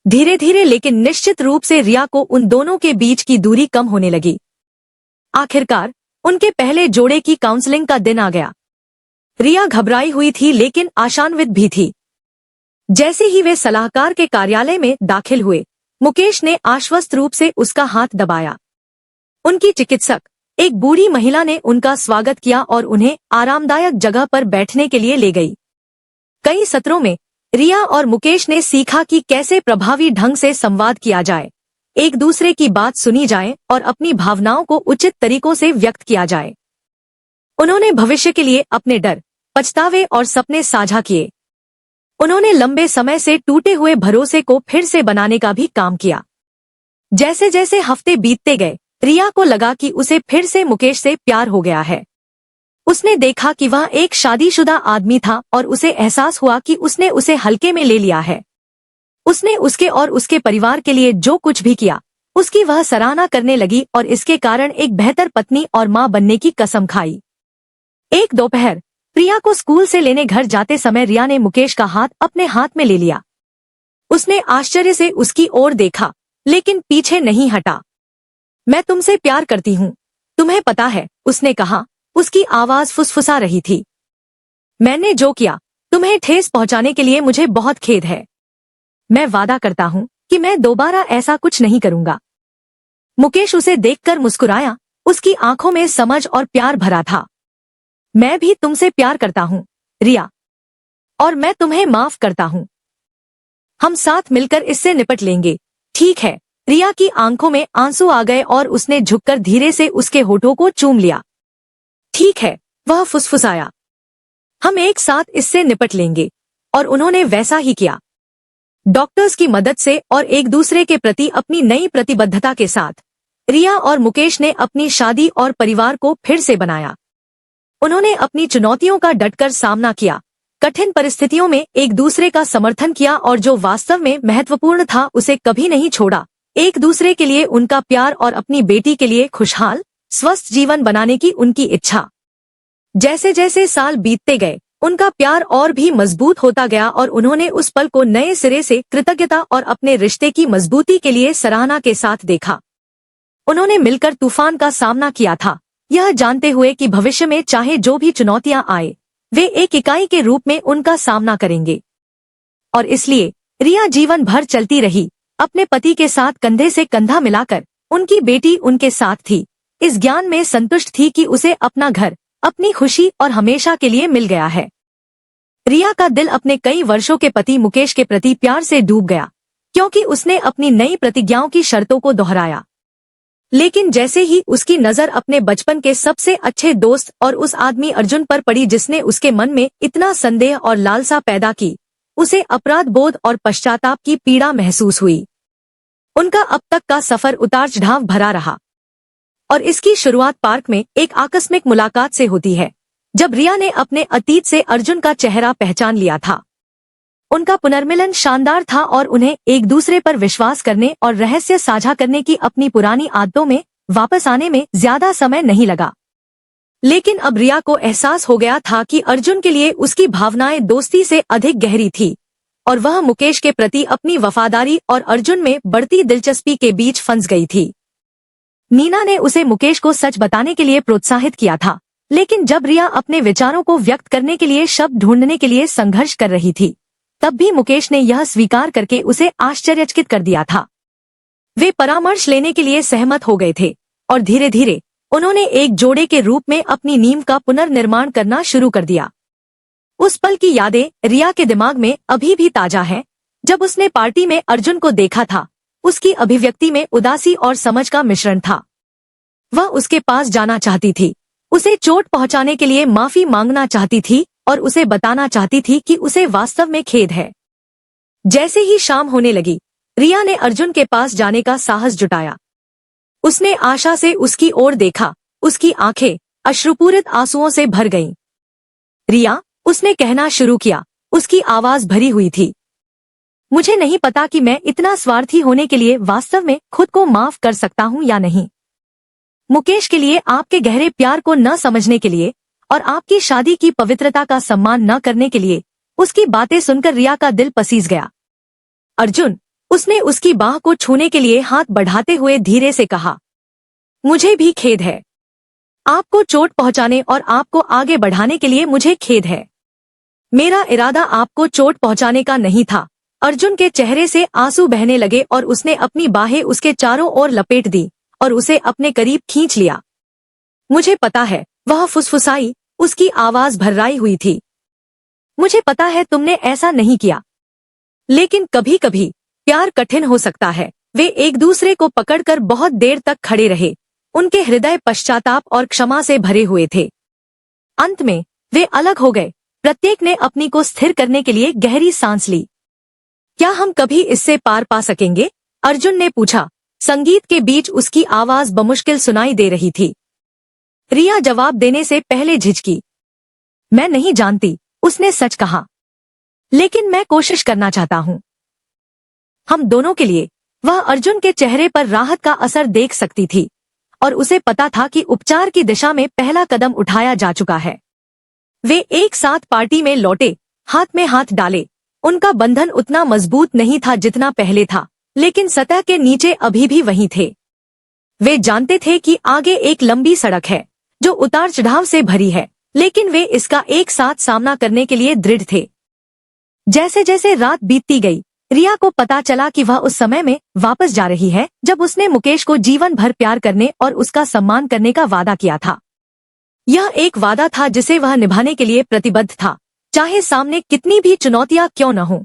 S1: धीरे धीरे लेकिन निश्चित रूप से रिया को उन दोनों के बीच की दूरी कम होने लगी। आखिरकार उनके पहले जोड़े की काउंसलिंग का दिन आ गया। रिया घबराई हुई थी लेकिन आशान्वित भी थी। जैसे ही वे सलाहकार के कार्यालय में दाखिल हुए, मुकेश ने आश्वस्त रूप से उसका हाथ दबाया। उनकी चिकित्सक, एक बूढ़ी महिला ने उनका स्वागत किया और उन्हें आरामदायक जगह पर बैठने के लिए ले गई। कई सत्रों में रिया और मुकेश ने सीखा कि कैसे प्रभावी ढंग से संवाद किया जाए, एक दूसरे की बात सुनी जाए और अपनी भावनाओं को उचित तरीकों से व्यक्त किया जाए। उन्होंने भविष्य के लिए अपने डर, पछतावे और सपने साझा किए। उन्होंने लंबे समय से टूटे हुए भरोसे को फिर से बनाने का भी काम किया। जैसे जैसे हफ्ते बीतते गए, रिया को लगा कि उसे फिर से मुकेश से प्यार हो गया है। उसने देखा कि वह एक शादीशुदा आदमी था और उसे एहसास हुआ कि उसने उसे हल्के में ले लिया है। उसने उसके और उसके परिवार के लिए जो कुछ भी किया, उसकी वह सराहना करने लगी और इसके कारण एक बेहतर पत्नी और मां बनने की कसम खाई। एक दोपहर रिया को स्कूल से लेने घर जाते समय रिया ने मुकेश का हाथ अपने हाथ में ले लिया। उसने आश्चर्य से उसकी ओर देखा, लेकिन पीछे नहीं हटा। मैं तुमसे प्यार करती हूँ, तुम्हें पता है, उसने कहा। उसकी आवाज फुसफुसा रही थी। मैंने जो किया तुम्हें ठेस पहुंचाने के लिए मुझे बहुत खेद है। मैं वादा करता हूँ कि मैं दोबारा ऐसा कुछ नहीं करूंगा। मुकेश उसे देखकर मुस्कुराया, उसकी आंखों में समझ और प्यार भरा था। मैं भी तुमसे प्यार करता हूँ, रिया, और मैं तुम्हें माफ करता हूँ। हम साथ मिलकर इससे निपट लेंगे, ठीक है? रिया की आंखों में आंसू आ गए और उसने झुककर धीरे से उसके होठों को चूम लिया। ठीक है, वह फुसफुसाया, हम एक साथ इससे निपट लेंगे। और उन्होंने वैसा ही किया। डॉक्टर्स की मदद से और एक दूसरे के प्रति अपनी नई प्रतिबद्धता के साथ रिया और मुकेश ने अपनी शादी और परिवार को फिर से बनाया। उन्होंने अपनी चुनौतियों का डटकर सामना किया, कठिन परिस्थितियों में एक दूसरे का समर्थन किया और जो वास्तव में महत्वपूर्ण था उसे कभी नहीं छोड़ा, एक दूसरे के लिए उनका प्यार और अपनी बेटी के लिए खुशहाल, स्वस्थ जीवन बनाने की उनकी इच्छा। जैसे जैसे साल बीतते गए, उनका प्यार और भी मजबूत होता गया और उन्होंने उस पल को नए सिरे से कृतज्ञता और अपने रिश्ते की मजबूती के लिए सराहना के साथ देखा। उन्होंने मिलकर तूफान का सामना किया था, यह जानते हुए कि भविष्य में चाहे जो भी चुनौतियां आए, वे एक इकाई के रूप में उनका सामना करेंगे। और इसलिए रिया जीवन भर चलती रही, अपने पति के साथ कंधे से कंधा मिलाकर। उनकी बेटी उनके साथ थी, इस ज्ञान में संतुष्ट थी कि उसे अपना घर, अपनी खुशी और हमेशा के लिए मिल गया है। रिया का दिल अपने कई वर्षों के पति मुकेश के प्रति प्यार से डूब गया, क्योंकि उसने अपनी नई प्रतिज्ञाओं की शर्तों को दोहराया। लेकिन जैसे ही उसकी नजर अपने बचपन के सबसे अच्छे दोस्त और उस आदमी अर्जुन पर पड़ी जिसने उसके मन में इतना संदेह और लालसा पैदा की, उसे अपराध बोध और पश्चाताप की पीड़ा महसूस हुई। उनका अब तक का सफर उतार चढ़ाव भरा रहा और इसकी शुरुआत पार्क में एक आकस्मिक मुलाकात से होती है, जब रिया ने अपने अतीत से अर्जुन का चेहरा पहचान लिया था। उनका पुनर्मिलन शानदार था और उन्हें एक दूसरे पर विश्वास करने और रहस्य साझा करने की अपनी पुरानी आदतों में वापस आने में ज्यादा समय नहीं लगा। लेकिन अब रिया को एहसास हो गया था कि अर्जुन के लिए उसकी भावनाएं दोस्ती से अधिक गहरी थी और वह मुकेश के प्रति अपनी वफादारी और अर्जुन में बढ़ती दिलचस्पी के बीच फंस गई थी। नीना ने उसे मुकेश को सच बताने के लिए प्रोत्साहित किया था, लेकिन जब रिया अपने विचारों को व्यक्त करने के लिए शब्द ढूंढने के लिए संघर्ष कर रही थी, तब भी मुकेश ने यह स्वीकार करके उसे आश्चर्यचकित कर दिया था। वे परामर्श लेने के लिए सहमत हो गए थे और धीरे धीरे उन्होंने एक जोड़े के रूप में अपनी नींव का पुनर्निर्माण करना शुरू कर दिया। उस पल की यादें रिया के दिमाग में अभी भी ताजा हैं, जब उसने पार्टी में अर्जुन को देखा था। उसकी अभिव्यक्ति में उदासी और समझ का मिश्रण था। वह उसके पास जाना चाहती थी, उसे चोट पहुंचाने के लिए माफी मांगना चाहती थी और उसे बताना चाहती थी कि उसे वास्तव में खेद है। जैसे ही शाम होने लगी, रिया ने अर्जुन के पास जाने का साहस जुटाया। उसने आशा से उसकी ओर देखा, उसकी आंखें अश्रुपूरित आंसुओं से भर गईं। रिया, उसने कहना शुरू किया, उसकी आवाज भरी हुई थी। मुझे नहीं पता कि मैं इतना स्वार्थी होने के लिए वास्तव में खुद को माफ कर सकता हूँ या नहीं। मुकेश के लिए आपके गहरे प्यार को न समझने के लिए और आपकी शादी की पवित्रता का सम्मान न करने के लिए। उसकी बातें सुनकर रिया का दिल पसीज गया। अर्जुन, उसने उसकी बाह को छूने के लिए हाथ बढ़ाते हुए धीरे से कहा, मुझे भी खेद है। आपको चोट पहुंचाने और आपको आगे बढ़ाने के लिए मुझे खेद है। मेरा इरादा आपको चोट पहुंचाने का नहीं था। अर्जुन के चेहरे से आंसू बहने लगे और उसने अपनी बाहें उसके चारों ओर लपेट दी और उसे अपने करीब खींच लिया। मुझे पता है, वह फुसफुसाई, उसकी आवाज भर्राई हुई थी। मुझे पता है तुमने ऐसा नहीं किया। लेकिन कभी कभी प्यार कठिन हो सकता है। वे एक दूसरे को पकड़कर बहुत देर तक खड़े रहे। उनके हृदय पश्चाताप और क्षमा से भरे हुए थे। अंत में वे अलग हो गए। प्रत्येक ने अपनी को स्थिर करने के लिए गहरी सांस ली। क्या हम कभी इससे पार पा सकेंगे? अर्जुन ने पूछा। संगीत के बीच उसकी आवाज बमुश्किल सुनाई दे रही थी। रिया जवाब देने से पहले झिझकी। मैं नहीं जानती, उसने सच कहा। लेकिन मैं कोशिश करना चाहता हूँ। हम दोनों के लिए। वह अर्जुन के चेहरे पर राहत का असर देख सकती थी और उसे पता था कि उपचार की दिशा में पहला कदम उठाया जा चुका है। वे एक साथ पार्टी में लौटे, हाथ में हाथ डाले। उनका बंधन उतना मजबूत नहीं था जितना पहले था, लेकिन सतह के नीचे अभी भी वहीं थे। वे जानते थे कि आगे एक लंबी सड़क है जो उतार चढ़ाव से भरी है, लेकिन वे इसका एक साथ सामना करने के लिए दृढ़ थे। जैसे जैसे रात बीतती गई, रिया को पता चला कि वह उस समय में वापस जा रही है जब उसने मुकेश को जीवन भर प्यार करने और उसका सम्मान करने का वादा किया था। यह एक वादा था जिसे वह निभाने के लिए प्रतिबद्ध था, चाहे सामने कितनी भी चुनौतियां क्यों न हों।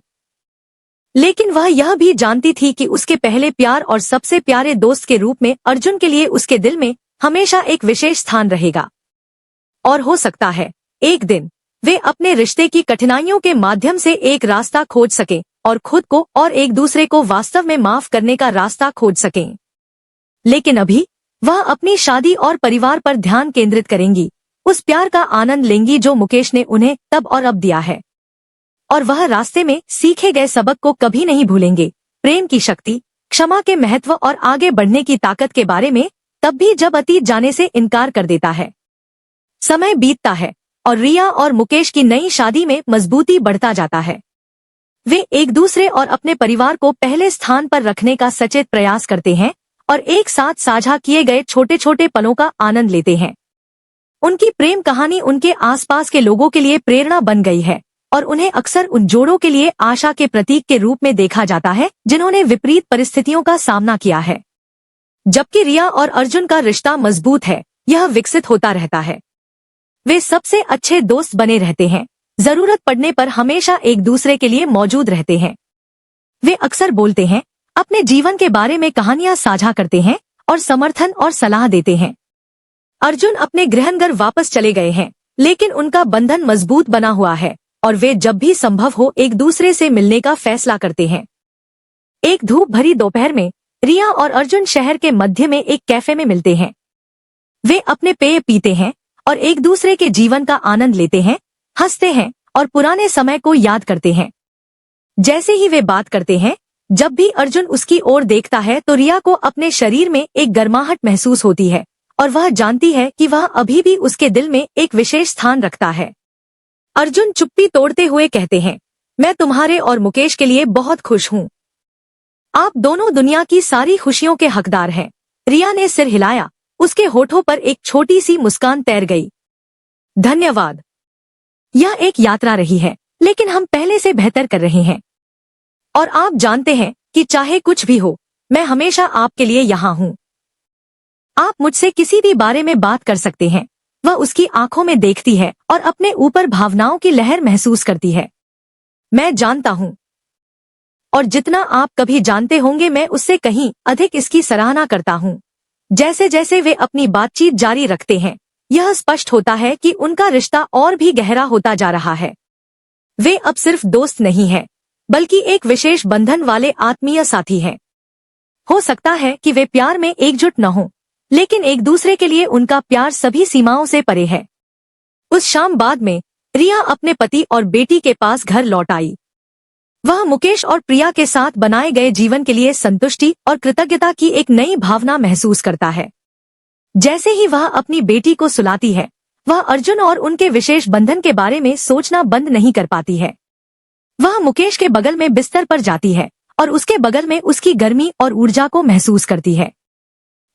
S1: लेकिन वह यह भी जानती थी कि उसके पहले प्यार और सबसे प्यारे दोस्त के रूप में अर्जुन के लिए उसके दिल में हमेशा एक विशेष स्थान रहेगा। और हो सकता है एक दिन वे अपने रिश्ते की कठिनाइयों के माध्यम से एक रास्ता खोज सकें और खुद को और एक दूसरे को वास्तव में माफ करने का रास्ता खोज सकें। लेकिन अभी वह अपनी शादी और परिवार पर ध्यान केंद्रित करेंगी, उस प्यार का आनंद लेंगी जो मुकेश ने उन्हें तब और अब दिया है। और वह रास्ते में सीखे गए सबक को कभी नहीं भूलेंगे, प्रेम की शक्ति, क्षमा के महत्व और आगे बढ़ने की ताकत के बारे में, तब भी जब अतीत जाने से इनकार कर देता है। समय बीतता है और रिया और मुकेश की नई शादी में मजबूती बढ़ता जाता है। वे एक दूसरे और अपने परिवार को पहले स्थान पर रखने का सचेत प्रयास करते हैं और एक साथ साझा किए गए छोटे छोटे पलों का आनंद लेते हैं। उनकी प्रेम कहानी उनके आसपास के लोगों के लिए प्रेरणा बन गई है और उन्हें अक्सर उन जोड़ों के लिए आशा के प्रतीक के रूप में देखा जाता है जिन्होंने विपरीत परिस्थितियों का सामना किया है। जबकि रिया और अर्जुन का रिश्ता मजबूत है, यह विकसित होता रहता है। वे सबसे अच्छे दोस्त बने रहते हैं, जरूरत पड़ने पर हमेशा एक दूसरे के लिए मौजूद रहते हैं। वे अक्सर बोलते हैं, अपने जीवन के बारे में कहानियां साझा करते हैं और समर्थन और सलाह देते हैं। अर्जुन अपने गृहनगर वापस चले गए हैं, लेकिन उनका बंधन मजबूत बना हुआ है और वे जब भी संभव हो एक दूसरे से मिलने का फैसला करते हैं। एक धूप भरी दोपहर में रिया और अर्जुन शहर के मध्य में एक कैफे में मिलते हैं। वे अपने पेय पीते हैं और एक दूसरे के जीवन का आनंद लेते हैं, हंसते हैं और पुराने समय को याद करते हैं। जैसे ही वे बात करते हैं, जब भी अर्जुन उसकी ओर देखता है तो रिया को अपने शरीर में एक गर्माहट महसूस होती है और वह जानती है कि वह अभी भी उसके दिल में एक विशेष स्थान रखता है। अर्जुन चुप्पी तोड़ते हुए कहते हैं, मैं तुम्हारे और मुकेश के लिए बहुत खुश हूँ। आप दोनों दुनिया की सारी खुशियों के हकदार हैं। रिया ने सिर हिलाया, उसके होठों पर एक छोटी सी मुस्कान तैर गई। धन्यवाद। यह एक यात्रा रही है, लेकिन हम पहले से बेहतर कर रहे हैं। और आप जानते हैं कि चाहे कुछ भी हो, मैं हमेशा आपके लिए यहाँ हूँ। आप मुझसे किसी भी बारे में बात कर सकते हैं। वह उसकी आंखों में देखती है और अपने ऊपर भावनाओं की लहर महसूस करती है। मैं जानता हूँ, और जितना आप कभी जानते होंगे मैं उससे कहीं अधिक इसकी सराहना करता हूँ। जैसे जैसे वे अपनी बातचीत जारी रखते हैं, यह स्पष्ट होता है कि उनका रिश्ता और भी गहरा होता जा रहा है। वे अब सिर्फ दोस्त नहीं हैं, बल्कि एक विशेष बंधन वाले आत्मीय साथी हैं। हो सकता है कि वे प्यार में एकजुट न हों, लेकिन एक दूसरे के लिए उनका प्यार सभी सीमाओं से परे है। उस शाम बाद में रिया अपने पति और बेटी के पास घर लौट आई। वह मुकेश और प्रिया के साथ बनाए गए जीवन के लिए संतुष्टि और कृतज्ञता की एक नई भावना महसूस करता है। जैसे ही वह अपनी बेटी को सुलाती है, वह अर्जुन और उनके विशेष बंधन के बारे में सोचना बंद नहीं कर पाती है। वह मुकेश के बगल में बिस्तर पर जाती है और उसके बगल में उसकी गर्मी और ऊर्जा को महसूस करती है।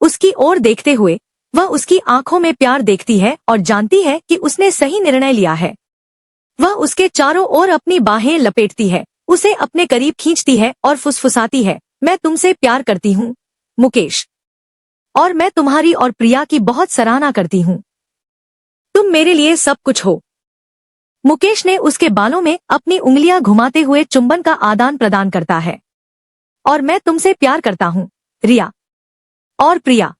S1: उसकी ओर देखते हुए वह उसकी आंखों में प्यार देखती है और जानती है कि उसने सही निर्णय लिया है। वह उसके चारों ओर अपनी बाहें लपेटती है, उसे अपने करीब खींचती है और फुसफुसाती है, मैं तुमसे प्यार करती हूँ, मुकेश। और मैं तुम्हारी और प्रिया की बहुत सराहना करती हूँ। तुम मेरे लिए सब कुछ हो। मुकेश ने उसके बालों में अपनी उंगलियां घुमाते हुए चुंबन का आदान प्रदान करता है। और मैं तुमसे प्यार करता हूँ, रिया। और प्रिया,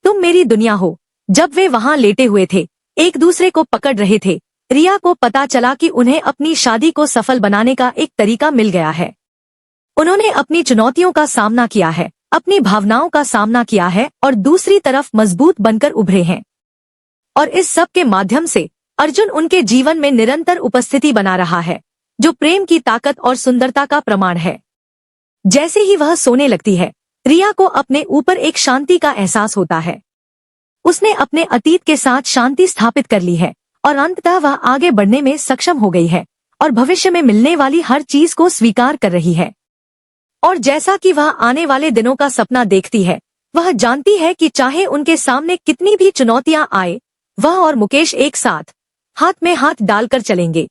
S1: तुम मेरी दुनिया हो। जब वे वहां लेटे हुए थे, एक दूसरे को पकड़ रहे थे, रिया को पता चला कि उन्हें अपनी शादी को सफल बनाने का एक तरीका मिल गया है। उन्होंने अपनी चुनौतियों का सामना किया है, अपनी भावनाओं का सामना किया है और दूसरी तरफ मजबूत बनकर उभरे हैं। और इस सब के माध्यम से अर्जुन उनके जीवन में निरंतर उपस्थिति बना रहा है, जो प्रेम की ताकत और सुंदरता का प्रमाण है। जैसे ही वह सोने लगती है, रिया को अपने ऊपर एक शांति का एहसास होता है। उसने अपने अतीत के साथ शांति स्थापित कर ली है और अंततः वह आगे बढ़ने में सक्षम हो गई है और भविष्य में मिलने वाली हर चीज को स्वीकार कर रही है। और जैसा कि वह आने वाले दिनों का सपना देखती है, वह जानती है कि चाहे उनके सामने कितनी भी चुनौतियां आए, वह और मुकेश एक साथ हाथ में हाथ डालकर चलेंगे